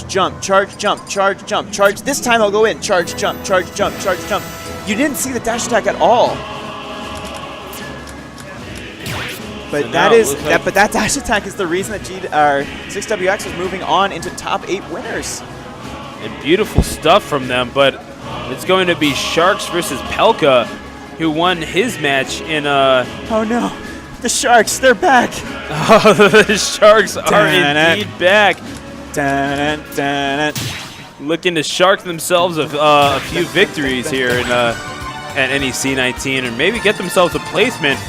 jump, charge, jump, charge, jump, charge. This time I'll go in. Charge, jump, charge, jump, charge, jump. You didn't see the dash attack at all. But So that now it is looks like but that dash attack is the reason that 6WX is moving on into top 8 winners. and beautiful stuff from them, but it's going to be Sharkz versus Pelca, who won his match in Oh no, the Sharkz, they're back. Oh, the Sharkz are indeed back. Looking to shark themselves a few victories here in, at NEC 19, and maybe get themselves a placement.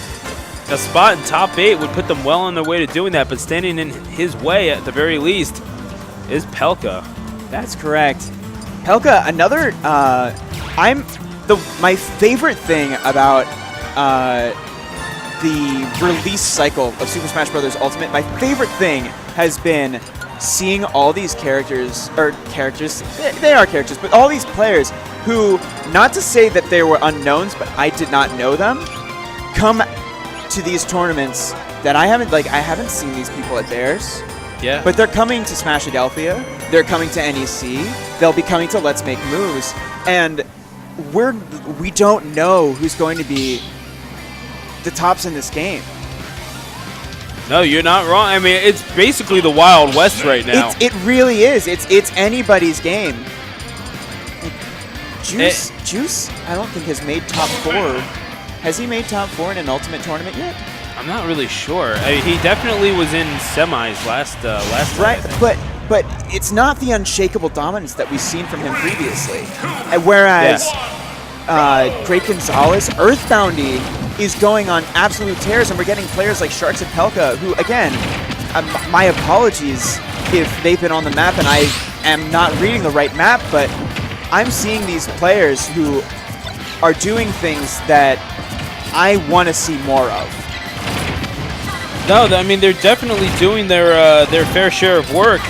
A spot in top 8 would put them well on their way to doing that, but standing in his way at the very least is Pelca. That's correct. Pelca, another. My favorite thing about the release cycle of Super Smash Bros. Ultimate. My favorite thing has been seeing all these they are characters, but all these players who, not to say that they were unknowns, but I did not know them, come to these tournaments that I haven't seen these people at Bears. Yeah. But they're coming to Smashadelphia, they're coming to NEC, they'll be coming to Let's Make Moves, and we don't know who's going to be the tops in this game. No, you're not wrong. I mean, it's basically the Wild West right now. It really is. It's anybody's game. Juice, I don't think has made top 4. Has he made top 4 in an Ultimate tournament yet? I'm not really sure. I mean, he definitely was in semis last right, time, but it's not the unshakable dominance that we've seen from him previously. Whereas Great Gonzalez, Earthboundy is going on absolute tears, and we're getting players like Sharkz and Pelca, who, again, my apologies if they've been on the map and I am not reading the right map, but I'm seeing these players who are doing things that I want to see more of. No, I mean, they're definitely doing their fair share of work.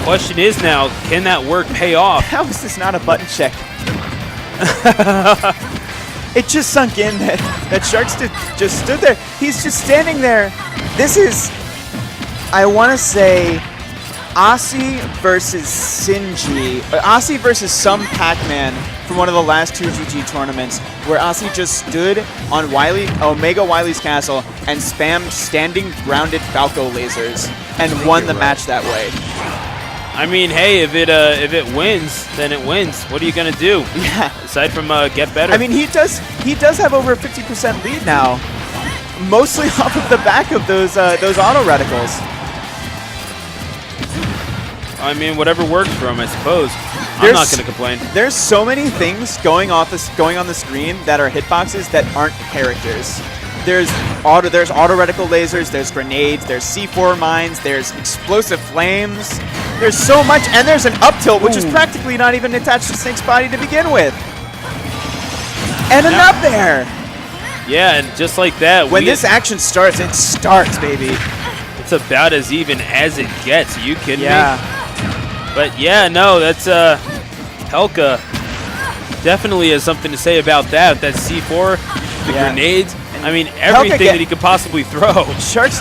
Question is now, can that work pay off? How is this not a button check? It just sunk in that Sharkz just stood there. He's just standing there. This is, I want to say, Aussie versus Sinji. Aussie versus some Pac-Man from one of the last 2 GG tournaments, where Aussie just stood on Omega Wily's castle and spammed standing grounded Falco lasers and won the match that way. I mean, hey, if it wins, then it wins. What are you gonna do? Yeah. Aside from get better. I mean, he does have over a 50% lead now, mostly off of the back of those auto reticles. I mean, whatever works for him, I suppose. I'm not gonna complain. There's so many things going on the screen that are hitboxes that aren't characters. There's auto reticle lasers, there's grenades, there's C4 mines, there's explosive flames. There's so much, and there's an up tilt, which is practically not even attached to Snake's body to begin with. And an up air. Yeah, and just like that, when this action starts, it starts, baby. It's about as even as it gets. Are you kidding me? But yeah, no, that's Pelca definitely has something to say about that. That C4, the grenades. I mean, everything that he could possibly throw. Shark's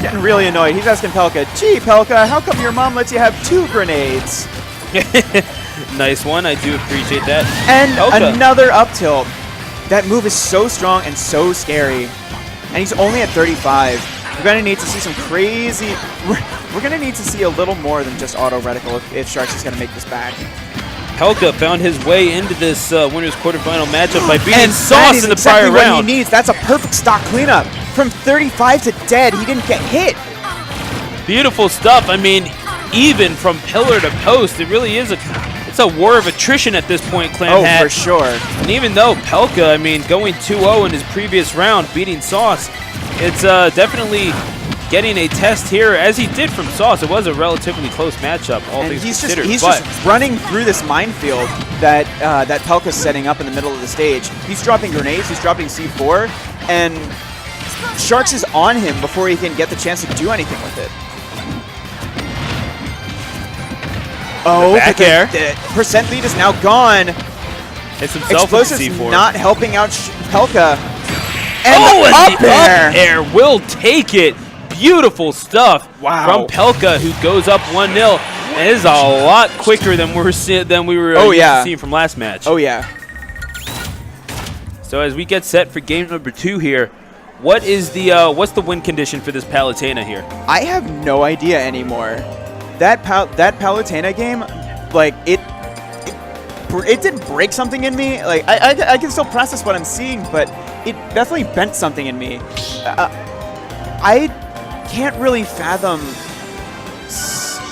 getting really annoyed. He's asking Pelca, "Gee, Pelca, how come your mom lets you have 2 grenades?" Nice one. I do appreciate that. And Pelca, another up tilt. That move is so strong and so scary. And he's only at 35. We're going to need to see some crazy... We're going to need to see a little more than just auto reticle if Sharkz is going to make this back. Pelca found his way into this winners quarterfinal matchup by beating Sauce in the prior round. What he needs. That's a perfect stock cleanup. From 35 to dead, he didn't get hit. Beautiful stuff. I mean, even from pillar to post, it really is it's a war of attrition at this point, Clan Hat. For sure. And even though Pelca, I mean, going 2-0 in his previous round, beating Sauce, it's definitely getting a test here, as he did from Sauce. It was a relatively close matchup, all things considered. He's just running through this minefield that Pelca's setting up in the middle of the stage. He's dropping grenades, he's dropping C4, and Sharkz is on him before he can get the chance to do anything with it. Oh, back air. The percent lead is now gone. Hits himself with C4. Not helping out Pelca. And the up air will take it. Beautiful stuff from Pelca, who goes up 1-0. And it is a lot quicker than we were used to seeing from last match. Oh, yeah. So as we get set for game number 2 here, what is the what's the win condition for this Palutena here? I have no idea anymore. That Palutena game, like it did break something in me. Like I can still process what I'm seeing, but it definitely bent something in me. I can't really fathom.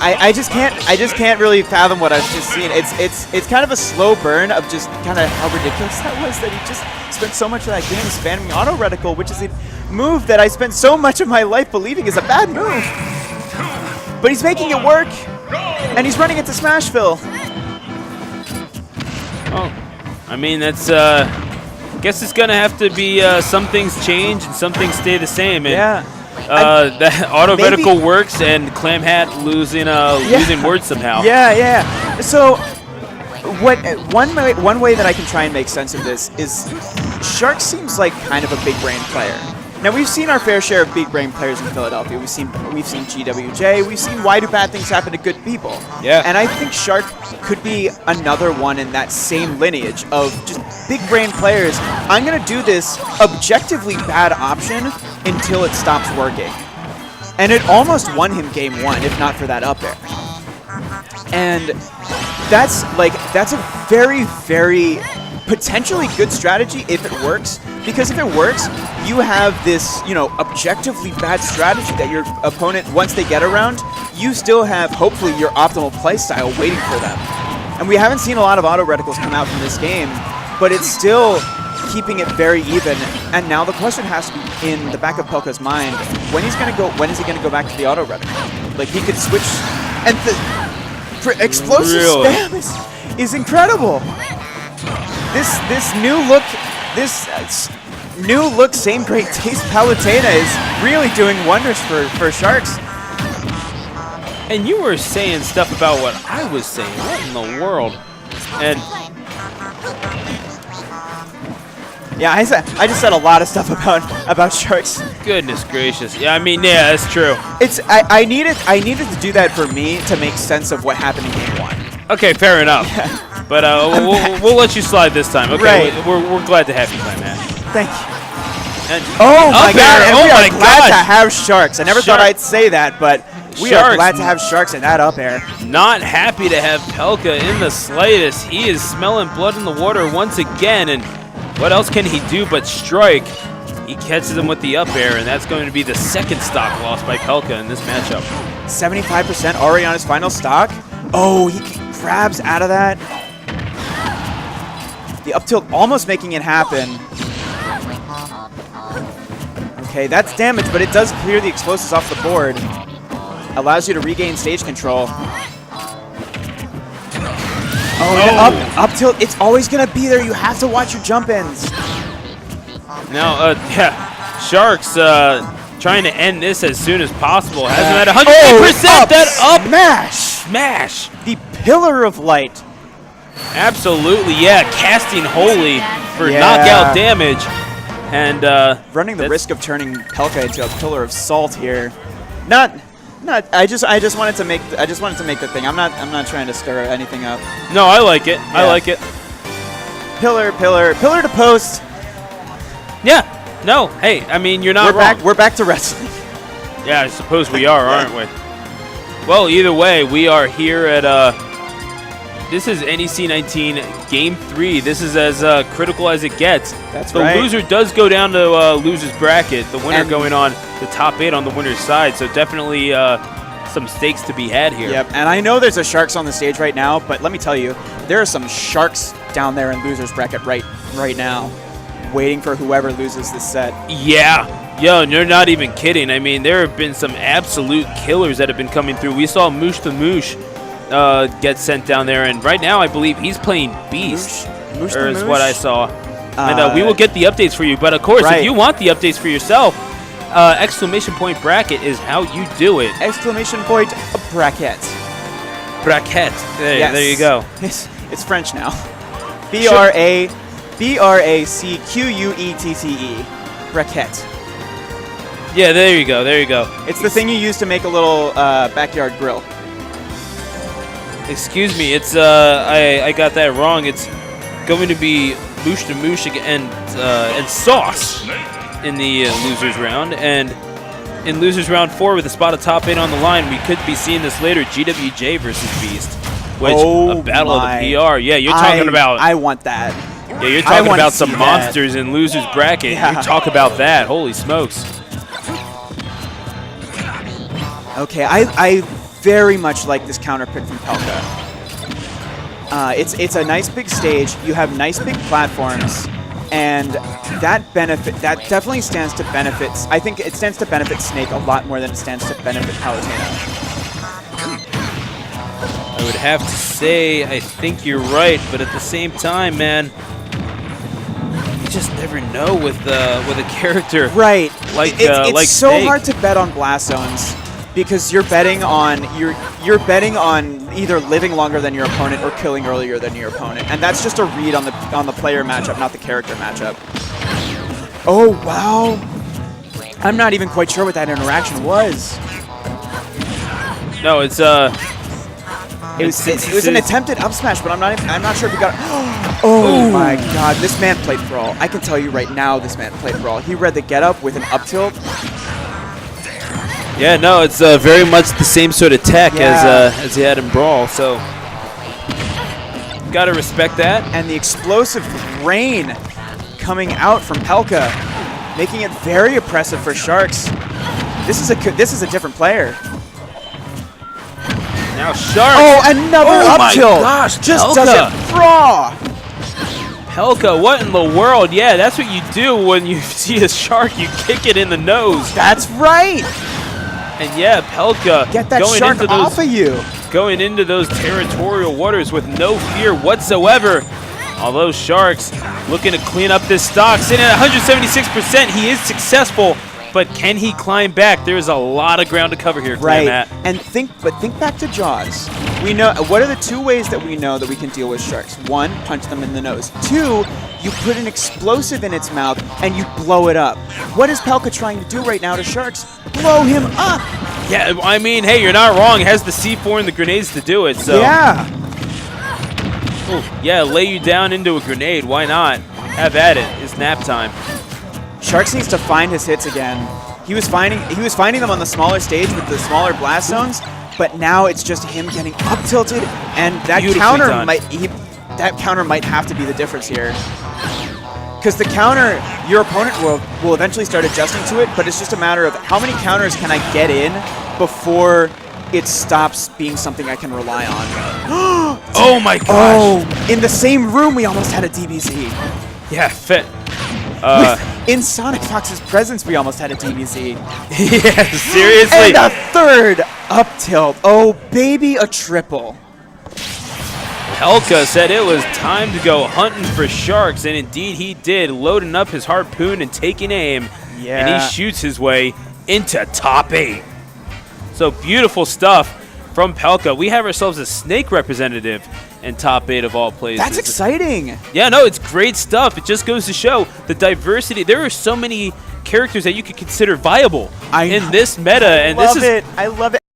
I just can't really fathom what I've just seen. It's kind of a slow burn of just kind of how ridiculous that was, that he just spent so much of that game spamming auto reticle, which is a move that I spent so much of my life believing is a bad move. But he's making it work, and he's running into Smashville. Oh, I mean, that's guess it's gonna have to be some things change and some things stay the same. And, yeah. That auto reticle works, and Clam Hat losing words somehow. Yeah, yeah. So, one way that I can try and make sense of this is Sharkz seems like kind of a big brain player. Now, we've seen our fair share of big brain players in Philadelphia. We've seen GWJ. We've seen why do bad things happen to good people. Yeah. And I think Shark could be another one in that same lineage of just big brain players. I'm going to do this objectively bad option until it stops working. And it almost won him game 1, if not for that up air. And that's a very, very potentially good strategy if it works, because if it works, you have this, objectively bad strategy that your opponent, once they get around, you still have, hopefully, your optimal playstyle waiting for them. And we haven't seen a lot of auto reticles come out from this game, but it's still keeping it very even. And now the question has to be in the back of Pelca's mind, when is he gonna go back to the auto reticle? Like, he could switch, and the explosive spam is incredible. This new look, same great taste Palutena is really doing wonders for Sharkz. And you were saying stuff about what I was saying. What in the world? And yeah, I just said a lot of stuff about Sharkz. Goodness gracious. Yeah, I mean, yeah, that's true. I needed to do that for me to make sense of what happened in game 1. Okay, fair enough. Yeah. But we'll let you slide this time. Okay, right. We're glad to have you, my man. Thank you. And oh my God! And we are glad God. to have Sharkz. I never thought I'd say that, but we are glad to have Sharkz in that up air. Not happy to have Pelca in the slightest. He is smelling blood in the water once again, and what else can he do but strike? He catches him with the up air, and that's going to be the second stock loss by Pelca in this matchup. 75% already on his final stock. Oh, he grabs out of that. The up tilt almost making it happen. Okay, that's damage, but it does clear the explosives off the board. Allows you to regain stage control. Oh, up tilt, it's always going to be there. You have to watch your jump ins. Now, Sharkz trying to end this as soon as possible. Hasn't had 100% that up smash. The pillar of light. Absolutely, yeah. Casting holy for knockout damage. And running the risk of turning Pelca into a pillar of salt here. I just wanted to make the thing. I'm not trying to stir anything up. No, I like it. Yeah. I like it. Pillar to post. Yeah. No. Hey, I mean, you're not wrong. We're back to wrestling. Yeah, I suppose we are, aren't we? Well, either way, we are here at this is NEC 19 Game 3. This is as critical as it gets. That's right. The loser does go down to loser's bracket. The winner going on the top 8 on the winner's side. So definitely some stakes to be had here. Yep, and I know there's a Sharkz on the stage right now, but let me tell you, there are some Sharkz down there in loser's bracket right now, waiting for whoever loses this set. Yeah. Yo, you're not even kidding. I mean, there have been some absolute killers that have been coming through. We saw Moosh the Moosh get sent down there, and right now I believe he's playing Beast, Moosh is what I saw. And we will get the updates for you, but of course, if you want the updates for yourself, exclamation point bracket is how you do it. Exclamation point bracket. Bracket. There you go. It's French now. B-R-A-C-Q-U-E-T-T-E. Bracket. Yeah, there you go. It's the thing you use to make a little backyard grill. Excuse me, it's I got that wrong. It's going to be Moosh to Moosh and Sauce in the losers round, and in losers round 4 with a spot of top 8 on the line, we could be seeing this later. GWJ versus Beast, which a battle of the PR. Yeah, you're talking about. I want that. Yeah, you're talking about some monsters in losers bracket. Yeah. You talk about that. Holy smokes. Okay, I very much like this counter pick from Pelca. It's a nice big stage. You have nice big platforms, and that definitely stands to benefit. I think it stands to benefit Snake a lot more than it stands to benefit Palutena. I would have to say I think you're right, but at the same time, man, you just never know with a character. Right. Like it's so Snake. hard to bet on blast zones, because you're betting on either living longer than your opponent or killing earlier than your opponent, and that's just a read on the player matchup, not the character matchup. Oh wow! I'm not even quite sure what that interaction was. No, it's it was an attempted up smash, but I'm not sure if he got it. Oh Ooh. My god, this man played Brawl. I can tell you right now, this man played Brawl. He read the get up with an up tilt. Yeah, no, it's very much the same sort of tech as he had in Brawl, so gotta respect that. And the explosive rain coming out from Pelca, making it very oppressive for Sharkz. This is a different player. Now Sharkz. Oh, another up tilt. Gosh, just Pelca. Does it raw. Pelca, what in the world? Yeah, that's what you do when you see a shark. You kick it in the nose. That's right. And yeah, Pelca get that shark off of you. Going into those territorial waters with no fear whatsoever. Although Sharkz looking to clean up this stock, sitting at 176%, he is successful. But can he climb back? There is a lot of ground to cover here, right? Matt. And think back to Jaws. We know what are the two ways that we know that we can deal with sharks? One, punch them in the nose. Two, you put an explosive in its mouth and you blow it up. What is Pelca trying to do right now to Sharkz? Blow him up. Yeah, I mean, hey, you're not wrong. It has the C4 and the grenades to do it. So yeah. Ooh, yeah, lay you down into a grenade. Why not? Have at it. It's nap time. Sharkz needs to find his hits again. He was finding them on the smaller stage with the smaller blast zones, but now it's just him getting up tilted, and that counter might have to be the difference here. Because the counter, your opponent will eventually start adjusting to it, but it's just a matter of how many counters can I get in before it stops being something I can rely on. Oh my gosh! Oh, in the same room we almost had a DBZ. Yeah, fit. In Sonic Fox's presence, we almost had a DBZ. Yeah, seriously? And a third up tilt. Oh, baby, a triple. Pelca said it was time to go hunting for Sharkz, and indeed he did, loading up his harpoon and taking aim. Yeah. And he shoots his way into top 8. So beautiful stuff from Pelca. We have ourselves a Snake representative in top 8 of all places. That's exciting. Yeah, no, it's great stuff. It just goes to show the diversity. There are so many characters that you could consider viable in this meta. And I love it.